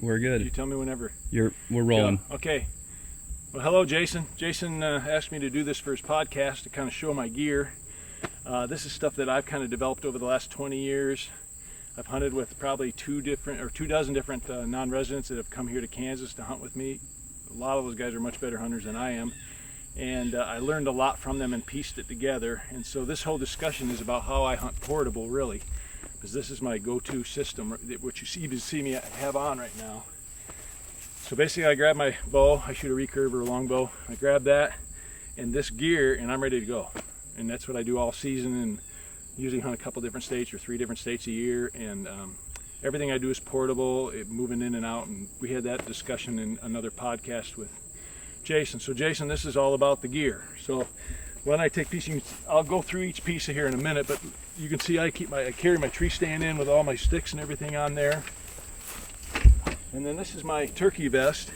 We're good. You tell me whenever. We're rolling. Yeah. Okay. Well, hello, Jason. Jason asked me to do this for his podcast to kind of show my gear. This is stuff that I've kind of developed over the last 20 years. I've hunted with probably 2 dozen different non-residents that have come here to Kansas to hunt with me. A lot of those guys are much better hunters than I am. And I learned a lot from them and pieced it together. And so this whole discussion is about how I hunt portable, really. Because this is my go-to system, which you see me have on right now. So basically I grab my bow, I shoot a recurve or a longbow, I grab that and this gear and I'm ready to go. And that's what I do all season, and usually hunt a couple different states or 3 different states a year, and everything I do is portable, moving in and out, and we had that discussion in another podcast with Jason. So Jason, this is all about the gear. So when I take pieces, I'll go through each piece here in a minute, but you can see I carry my tree stand in with all my sticks and everything on there. And then this is my turkey vest.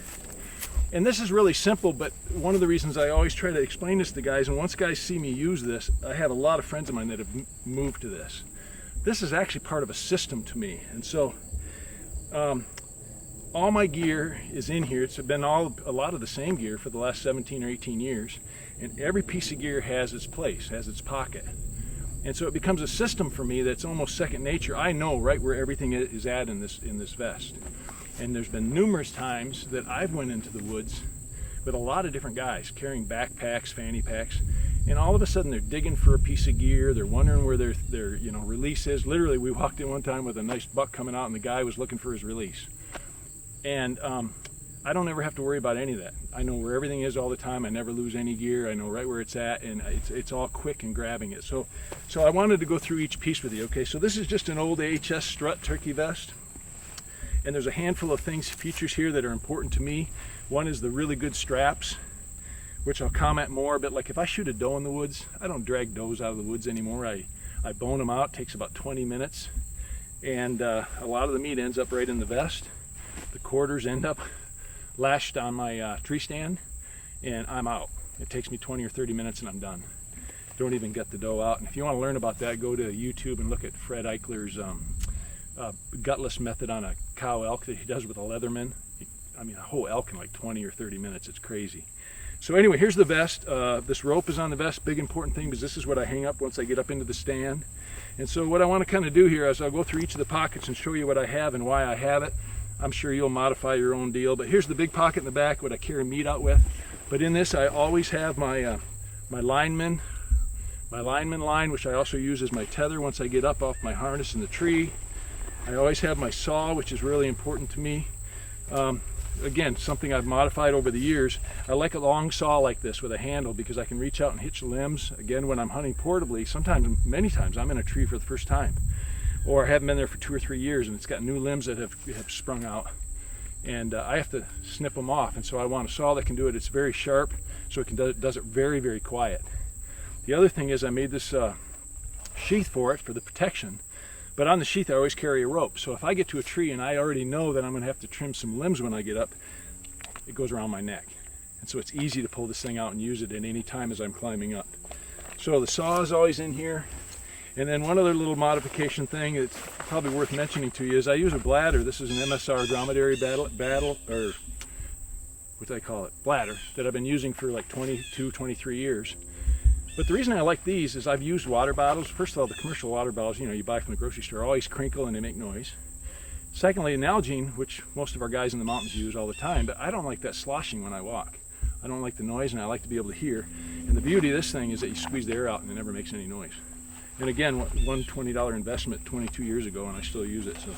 And this is really simple, but one of the reasons I always try to explain this to guys, and once guys see me use this, I have a lot of friends of mine that have moved to this. This is actually part of a system to me. And so all my gear is in here. It's been a lot of the same gear for the last 17 or 18 years. And every piece of gear has its place, has its pocket. And so it becomes a system for me that's almost second nature. I know right where everything is at in this vest. And there's been numerous times that I've went into the woods with a lot of different guys carrying backpacks, fanny packs, and all of a sudden they're digging for a piece of gear. They're wondering where their release is. Literally, we walked in one time with a nice buck coming out, and the guy was looking for his release. And I don't ever have to worry about any of that. I know where everything is all the time. I never lose any gear. I know right where it's at, and it's all quick in grabbing it. So I wanted to go through each piece with you. Okay, so this is just an old AHS Strut turkey vest. And there's a handful of features here that are important to me. One is the really good straps, which I'll comment more, but like if I shoot a doe in the woods, I don't drag does out of the woods anymore. I bone them out, it takes about 20 minutes. And a lot of the meat ends up right in the vest. The quarters end up lashed on my tree stand, and I'm out. It takes me 20 or 30 minutes and I'm done. Don't even get the doe out. And if you want to learn about that, go to YouTube and look at Fred Eichler's gutless method on a cow elk that he does with a Leatherman. I mean, a whole elk in like 20 or 30 minutes. It's crazy. So anyway, here's the vest. This rope is on the vest. Big important thing, because this is what I hang up once I get up into the stand. And so what I want to kind of do here is I'll go through each of the pockets and show you what I have and why I have it. I'm sure you'll modify your own deal, but here's the big pocket in the back, what I carry meat out with. But in this, I always have my my lineman line, which I also use as my tether once I get up off my harness in the tree. I always have my saw, which is really important to me. Again, something I've modified over the years. I like a long saw like this with a handle because I can reach out and hitch limbs. Again, when I'm hunting portably, many times, I'm in a tree for the first time. Or I haven't been there for 2 or 3 years and it's got new limbs that have sprung out. And I have to snip them off. And so I want a saw that can do it. It's very sharp, so it does it very, very quiet. The other thing is I made this sheath for the protection. But on the sheath, I always carry a rope. So if I get to a tree and I already know that I'm going to have to trim some limbs when I get up, it goes around my neck. And so it's easy to pull this thing out and use it at any time as I'm climbing up. So the saw is always in here. And then one other little modification thing that's probably worth mentioning to you is I use a bladder. This is an MSR dromedary bladder that I've been using for like 22, 23 years. But the reason I like these is I've used water bottles. First of all, the commercial water bottles, you buy from the grocery store, always crinkle and they make noise. Secondly, an Nalgene, which most of our guys in the mountains use all the time, but I don't like that sloshing when I walk. I don't like the noise, and I like to be able to hear. And the beauty of this thing is that you squeeze the air out and it never makes any noise. And again, one $20 investment 22 years ago, and I still use it. So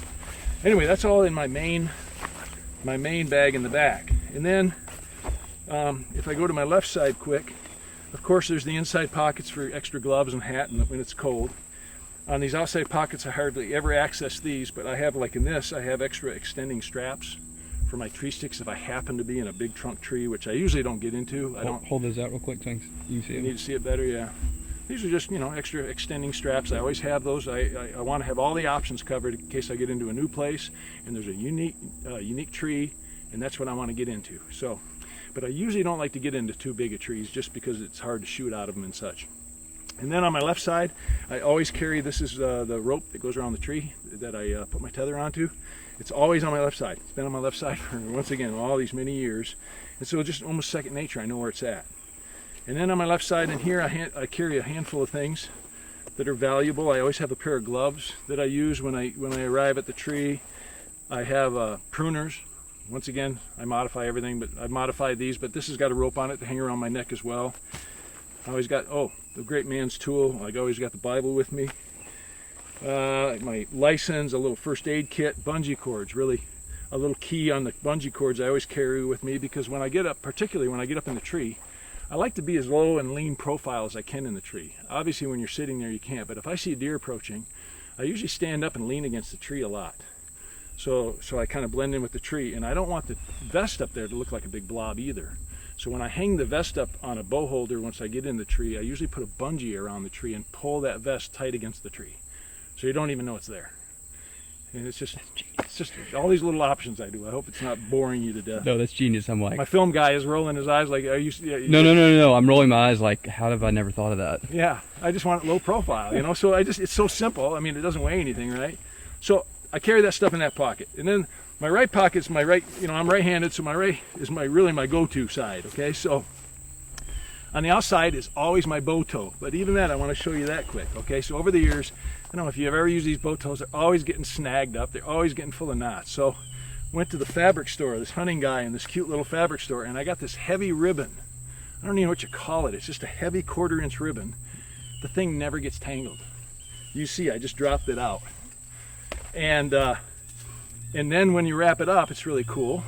anyway, that's all in my main bag in the back. And then if I go to my left side quick, of course, there's the inside pockets for extra gloves and hat when it's cold. On these outside pockets, I hardly ever access these, but I have, like in this, I have extra extending straps for my tree sticks if I happen to be in a big trunk tree, which I usually don't get into. Hold those out real quick, thanks. You see it. You need to see it better, yeah. These are just, extra extending straps. I always have those. I want to have all the options covered in case I get into a new place and there's a unique tree, and that's what I want to get into. But I usually don't like to get into too big of trees just because it's hard to shoot out of them and such. And then on my left side, I always carry, this is the rope that goes around the tree that I put my tether onto. It's always on my left side. It's been on my left side for, once again, all these many years. And so just almost second nature, I know where it's at. And then on my left side in here, I carry a handful of things that are valuable. I always have a pair of gloves that I use when I arrive at the tree. I have pruners. Once again, I modify everything, but I modified these, but this has got a rope on it to hang around my neck as well. I always got, the great man's tool. I always got the Bible with me. My license, a little first aid kit, bungee cords, really a little key on the bungee cords I always carry with me, because when I get up, particularly when I get up in the tree, I like to be as low and lean profile as I can in the tree. Obviously when you're sitting there you can't, but if I see a deer approaching, I usually stand up and lean against the tree a lot. So I kind of blend in with the tree, and I don't want the vest up there to look like a big blob either. So when I hang the vest up on a bow holder, once I get in the tree, I usually put a bungee around the tree and pull that vest tight against the tree, so you don't even know it's there. And it's just all these little options I do. I hope it's not boring you to death. No, that's genius. I'm like, my film guy is rolling his eyes like, are you? No. I'm rolling my eyes like, how have I never thought of that? Yeah, I just want it low profile, you know. So it's so simple. I mean, it doesn't weigh anything, right? So I carry that stuff in that pocket, and then my right pocket's my right. You know, I'm right-handed, so my right is really my go-to side. Okay, so on the outside is always my bow toe, but even that I want to show you that quick. Okay, so over the years, I don't know if you've ever used these bow toes, they're always getting snagged up, they're always getting full of knots. So went to the fabric store, this hunting guy in this cute little fabric store, and I got this heavy ribbon. I don't even know what you call it. It's just a heavy 1/4 inch ribbon. The thing never gets tangled. You see, I just dropped it out. And then when you wrap it up, it's really cool,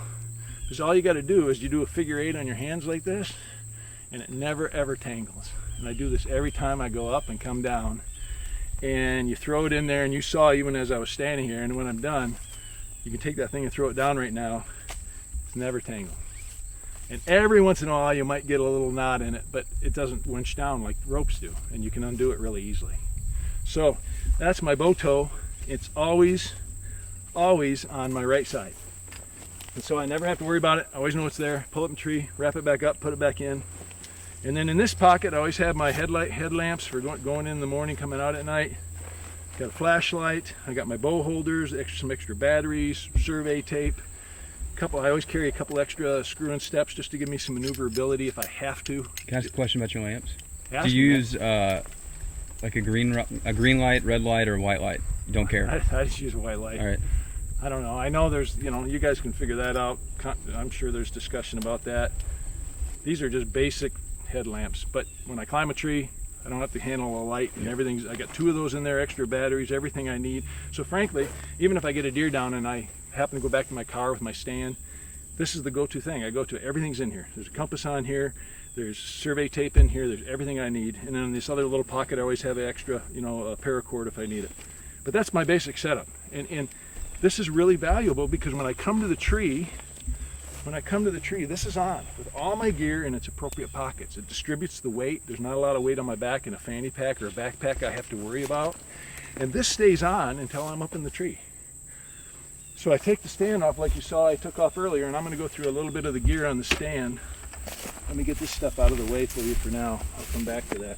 because all you got to do is you do a figure 8 on your hands like this, and it never ever tangles. And I do this every time I go up and come down. And you throw it in there, and you saw even as I was standing here, and when I'm done, you can take that thing and throw it down right now. It's never tangled. And every once in a while you might get a little knot in it, but it doesn't winch down like ropes do, and you can undo it really easily. So that's my bow toe. It's always on my right side. And so I never have to worry about it. I always know it's there. Pull it in the tree, wrap it back up, put it back in. And then in this pocket, I always have my headlamps for going in the morning, coming out at night. Got a flashlight. I got my bow holders, some extra batteries, survey tape. I always carry a couple extra screw-in steps just to give me some maneuverability if I have to. Can I ask a question about your lamps? Ask Do you me, use like a green light, red light, or white light? You don't care? I just use a white light. All right. I don't know. I know there's, you guys can figure that out. I'm sure there's discussion about that. These are just basic headlamps, but when I climb a tree, I don't have to handle a light and everything's. I got 2 of those in there, extra batteries, everything I need. So frankly, even if I get a deer down and I happen to go back to my car with my stand, this is the go-to thing. I go to everything's in here. There's a compass on here. There's survey tape in here. There's everything I need. And then in this other little pocket, I always have an extra, a paracord if I need it. But that's my basic setup. And this is really valuable because when I come to the tree, this is on with all my gear in its appropriate pockets. It distributes the weight. There's not a lot of weight on my back in a fanny pack or a backpack I have to worry about. And this stays on until I'm up in the tree. So I take the stand off like you saw I took off earlier, and I'm going to go through a little bit of the gear on the stand. Let me get this stuff out of the way for you for now. I'll come back to that.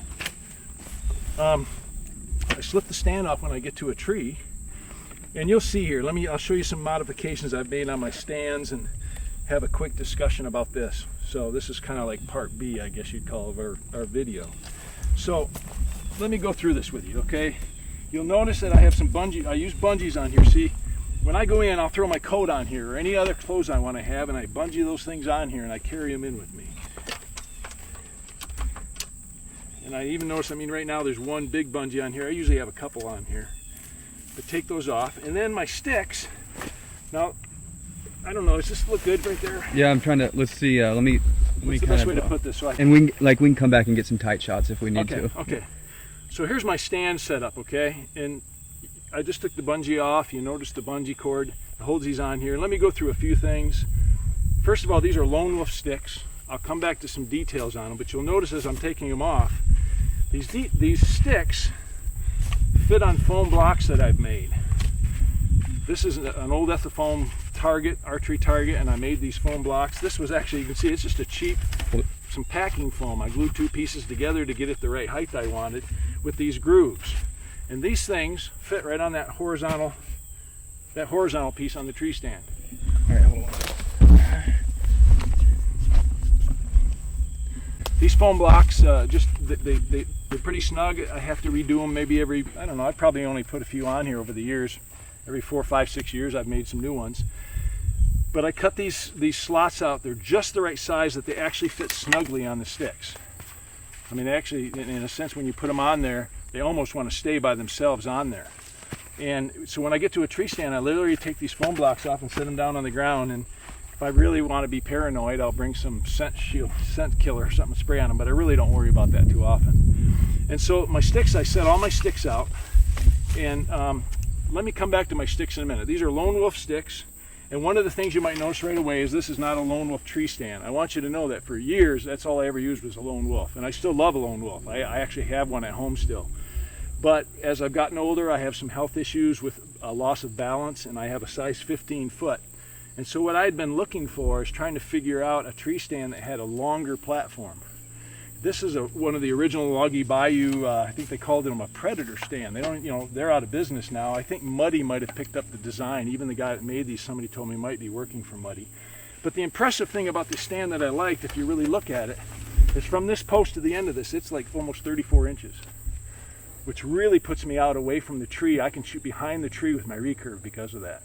I slip the stand off when I get to a tree, and you'll see here. I'll show you some modifications I've made on my stands and have a quick discussion about this. So this is kind of like part B, I guess you'd call, of our video. So let me go through this with you, okay? You'll notice that I have some bungee. I use bungees on here. See, when I go in, I'll throw my coat on here or any other clothes I want to have, and I bungee those things on here and I carry them in with me. And I even notice, right now there's one big bungee on here. I usually have a couple on here. But take those off. And then my sticks. Now, I don't know, does this look good right there? Yeah, I'm trying to, let's see, let me What's the best way to put this? So and we can come back and get some tight shots if we need to. Okay. So here's my stand setup, okay? And I just took the bungee off. You notice the bungee cord. It holds these on here. Let me go through a few things. First of all, these are Lone Wolf sticks. I'll come back to some details on them, but you'll notice as I'm taking them off, these sticks fit on foam blocks that I've made. This is an old Ethafoam target, archery target, and I made these foam blocks. This was actually, you can see, it's just a cheap some packing foam. I glued 2 pieces together to get it the right height I wanted with these grooves. And these things fit right on that horizontal piece on the tree stand. All right, hold on. These foam blocks, they're pretty snug. I have to redo them maybe every, I don't know, I've probably only put a few on here over the years. Every 4, 5, 6 years I've made some new ones. But I cut these slots out. They're just the right size that they actually fit snugly on the sticks. I mean, they actually, in a sense, when you put them on there, they almost want to stay by themselves on there. And so when I get to a tree stand, I literally take these foam blocks off and set them down on the ground. And if I really want to be paranoid, I'll bring some scent killer or something to spray on them, but I really don't worry about that too often. And so my sticks, I set all my sticks out. And let me come back to my sticks in a minute. These are Lone Wolf sticks. And one of the things you might notice right away is this is not a Lone Wolf tree stand. I want you to know that for years, that's all I ever used was a Lone Wolf. And I still love a Lone Wolf. I actually have one at home still. But as I've gotten older, I have some health issues with a loss of balance, and I have a size 15 foot. And so what I'd been looking for is trying to figure out a tree stand that had a longer platform. This is one of the original Loggy Bayou, I think they called them a Predator stand. They don't, they're out of business now. I think Muddy might have picked up the design. Even the guy that made these, somebody told me might be working for Muddy. But the impressive thing about this stand that I liked, if you really look at it, is from this post to the end of this, it's like almost 34 inches, which really puts me out away from the tree. I can shoot behind the tree with my recurve because of that.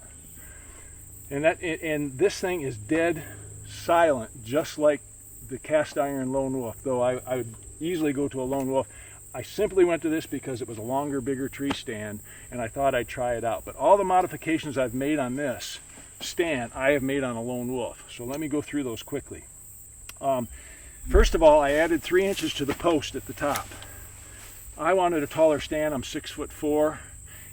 And this thing is dead silent, just like the cast iron Lone Wolf, though I would easily go to a Lone Wolf. I simply went to this because it was a longer, bigger tree stand, and I thought I'd try it out. But all the modifications I've made on this stand, I have made on a Lone Wolf. So let me go through those quickly. First of all, I added 3 inches to the post at the top. I wanted a taller stand. I'm 6'4",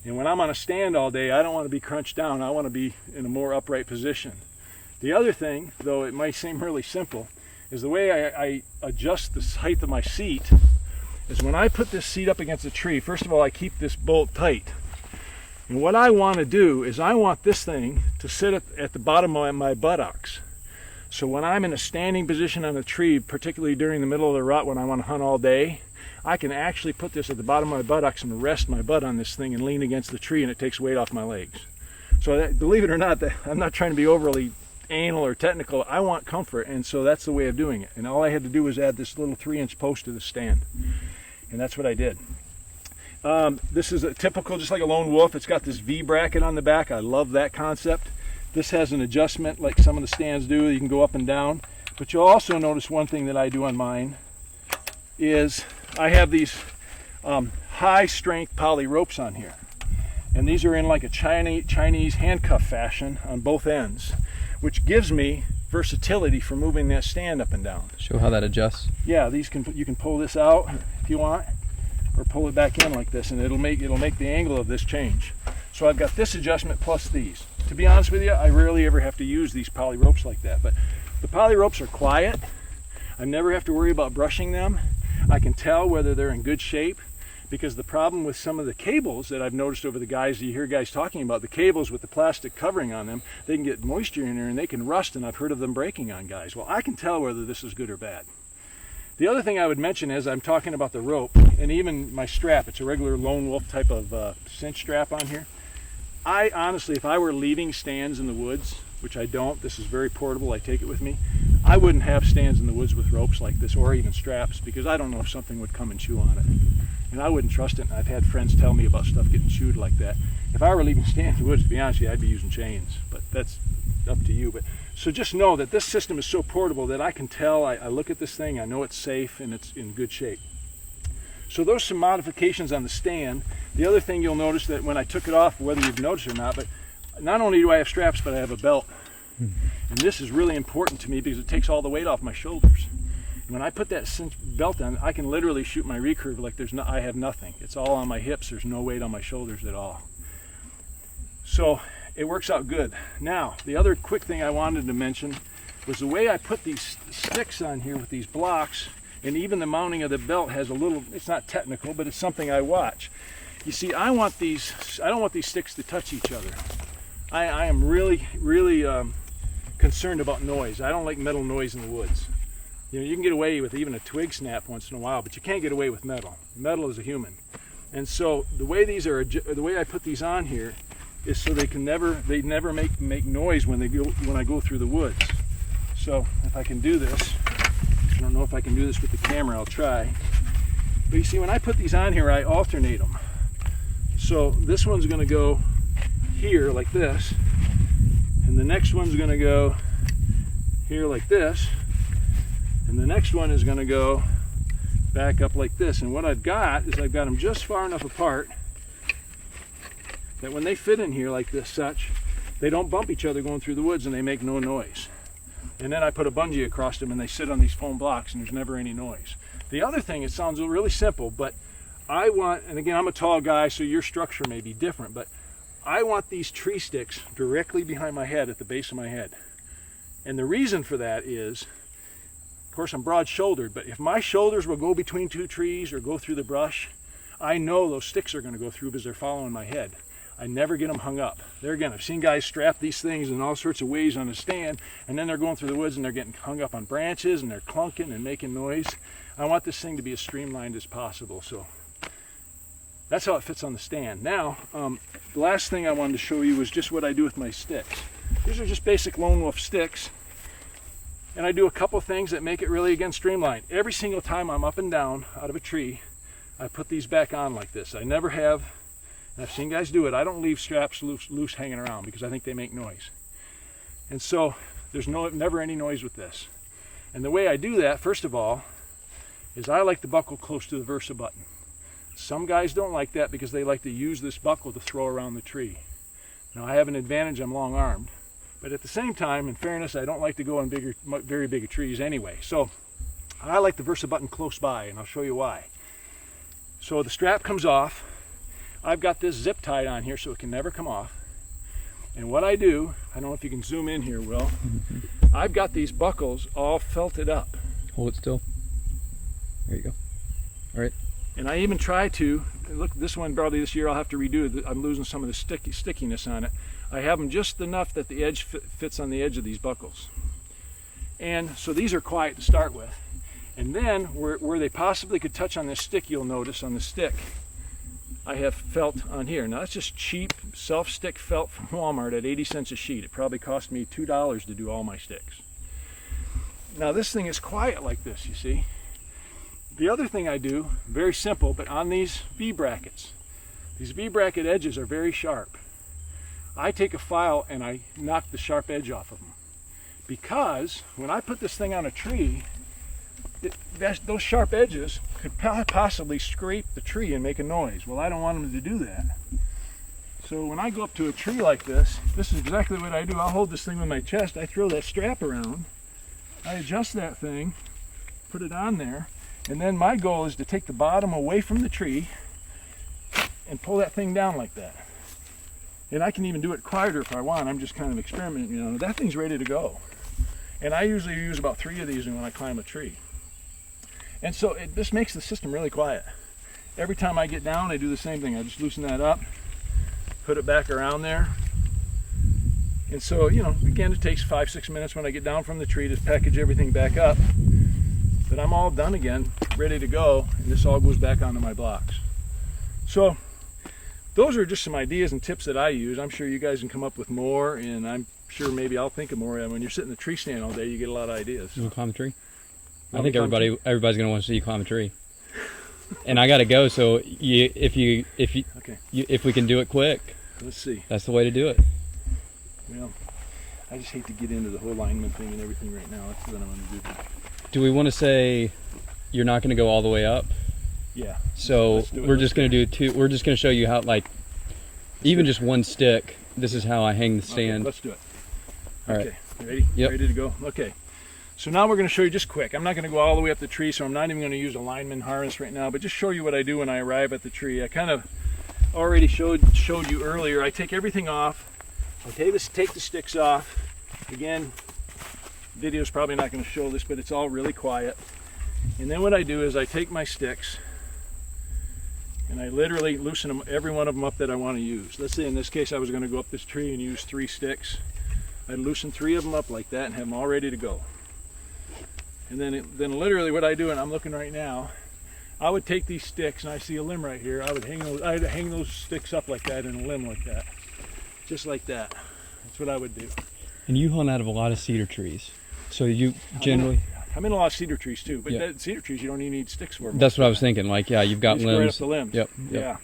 and when I'm on a stand all day, I don't want to be crunched down. I want to be in a more upright position. The other thing, though it might seem really simple, is the way I adjust the height of my seat is when I put this seat up against a tree, first of all, I keep this bolt tight. And what I want to do is I want this thing to sit at the bottom of my buttocks. So when I'm in a standing position on a tree, particularly during the middle of the rut when I want to hunt all day, I can actually put this at the bottom of my buttocks and rest my butt on this thing and lean against the tree, and it takes weight off my legs. So that, believe it or not, I'm not trying to be overly anal or technical. I want comfort, and so that's the way of doing it. And all I had to do was add this little 3-inch post to the stand, and that's what I did. This is a typical, just like a Lone Wolf. It's got this V bracket on the back. I love that concept. This has an adjustment like some of the stands do. You can go up and down. But you'll also notice one thing that I do on mine is I have these high strength poly ropes on here, and these are in like a Chinese handcuff fashion on both ends, which gives me versatility for moving that stand up and down. Show how that adjusts. Yeah, these you can pull this out if you want, or pull it back in like this, and it'll make the angle of this change. So I've got this adjustment plus these. To be honest with you, I rarely ever have to use these poly ropes like that, but the poly ropes are quiet. I never have to worry about brushing them. I can tell whether they're in good shape, because the problem with some of the cables that I've noticed over you hear guys talking about, the cables with the plastic covering on them, they can get moisture in there and they can rust, and I've heard of them breaking on guys. Well, I can tell whether this is good or bad. The other thing I would mention as I'm talking about the rope, and even my strap, it's a regular Lone Wolf type of cinch strap on here. I honestly, if I were leaving stands in the woods, which I don't, this is very portable, I take it with me, I wouldn't have stands in the woods with ropes like this, or even straps, because I don't know if something would come and chew on it. And I wouldn't trust it, and I've had friends tell me about stuff getting chewed like that. If I were leaving stands in the woods, to be honest with you, I'd be using chains, but that's up to you. But so just know that this system is so portable that I can tell, I look at this thing, I know it's safe and it's in good shape. So those are some modifications on the stand. The other thing you'll notice that when I took it off, whether you've noticed or not, but not only do I have straps, but I have a belt. And this is really important to me because it takes all the weight off my shoulders. And when I put that cinch belt on, I can literally shoot my recurve like I have nothing. It's all on my hips. There's no weight on my shoulders at all. So it works out good. Now, the other quick thing I wanted to mention was the way I put these sticks on here with these blocks, and even the mounting of the belt has a little, it's not technical, but it's something I watch. You see, I don't want these sticks to touch each other. I am really concerned about noise. I don't like metal noise in the woods. You know, you can get away with even a twig snap once in a while, but you can't get away with metal. Metal is a human. And so the way the way I put these on here is so they never make noise when I go through the woods. So if I can do this, I don't know if I can do this with the camera, I'll try. But you see, when I put these on here, I alternate them. So this one's going to go here like this, and the next one's going to go here like this, and the next one is going to go back up like this. And what I've got is I've got them just far enough apart that when they fit in here like this, they don't bump each other going through the woods, and they make no noise. And then I put a bungee across them, and they sit on these foam blocks, and there's never any noise. The other thing, it sounds really simple, but I want, and again, I'm a tall guy, so your structure may be different, but I want these tree sticks directly behind my head, at the base of my head. And the reason for that is, of course, I'm broad-shouldered, but if my shoulders will go between two trees or go through the brush, I know those sticks are going to go through because they're following my head. I never get them hung up. There again, I've seen guys strap these things in all sorts of ways on a stand, and then they're going through the woods and they're getting hung up on branches and they're clunking and making noise. I want this thing to be as streamlined as possible, so that's how it fits on the stand. Now, the last thing I wanted to show you was just what I do with my sticks. These are just basic Lone Wolf sticks, and I do a couple things that make it really, again, streamlined. Every single time I'm up and down out of a tree, I put these back on like this. I never have, and I've seen guys do it, I don't leave straps loose hanging around because I think they make noise. And so there's never any noise with this. And the way I do that, first of all, is I like the buckle close to the Versa button. Some guys don't like that because they like to use this buckle to throw around the tree. Now I have an advantage, I'm long-armed, but at the same time, in fairness, I don't like to go on very big trees anyway. So I like the Versa button close by, and I'll show you why. So the strap comes off. I've got this zip tied on here so it can never come off. And what I do, I don't know if you can zoom in here, Will, I've got these buckles all felted up. Hold it still. There you go. All right. And I even try to, look, this one probably this year I'll have to redo it. I'm losing some of the stickiness on it. I have them just enough that the edge fits on the edge of these buckles. And so these are quiet to start with. And then where they possibly could touch on this stick, you'll notice on the stick, I have felt on here. Now that's just cheap self-stick felt from Walmart at 80 cents a sheet. It probably cost me $2 to do all my sticks. Now this thing is quiet like this, you see. The other thing I do, very simple, but on these V-brackets, these V-bracket edges are very sharp. I take a file and I knock the sharp edge off of them. Because when I put this thing on a tree, those sharp edges could possibly scrape the tree and make a noise. Well, I don't want them to do that. So when I go up to a tree like this is exactly what I do. I'll hold this thing with my chest, I throw that strap around, I adjust that thing, put it on there, and then my goal is to take the bottom away from the tree and pull that thing down like that. And I can even do it quieter if I want. I'm just kind of experimenting, you know. That thing's ready to go. And I usually use about 3 of these when I climb a tree. And so this makes the system really quiet. Every time I get down, I do the same thing. I just loosen that up, put it back around there. And so, you know, again, it takes 5-6 minutes when I get down from the tree to package everything back up. But I'm all done again, ready to go, and this all goes back onto my blocks. So those are just some ideas and tips that I use. I'm sure you guys can come up with more, and I'm sure maybe I'll think of more. And when you're sitting in the tree stand all day, you get a lot of ideas. You want to climb a tree? I think everybody's going to want to see you climb a tree. And I got to go, so if we can do it quick, let's see. That's the way to do it. Well, I just hate to get into the whole alignment thing and everything right now. That's what I'm going to do. Do we want to say you're not going to go all the way up? Yeah. So we're just going to do two. We're just going to show you how, like, even just one stick. This is how I hang the stand. Okay, let's do it. All okay. right. You ready? Yep. Ready to go? Okay. So now we're going to show you just quick. I'm not going to go all the way up the tree, so I'm not even going to use a lineman harness right now, but just show you what I do when I arrive at the tree. I kind of already showed you earlier. I take everything off. I take the sticks off. Again, video's probably not going to show this, but it's all really quiet. And then what I do is I take my sticks and I literally loosen them, every one of them up that I want to use. Let's say in this case I was going to go up this tree and use 3 sticks. I'd loosen 3 of them up like that and have them all ready to go. And then literally what I do, and I'm looking right now, I would take these sticks, and I see a limb right here. I'd hang those sticks up like that in a limb like that, just like that. That's what I would do. And you hunt out of a lot of cedar trees, so you generally. I'm in a lot of cedar trees too, but Yeah. cedar trees you don't even need sticks for. That's what I was thinking. Like, yeah, you've got Just limbs. right up the limbs. Yep. Yeah.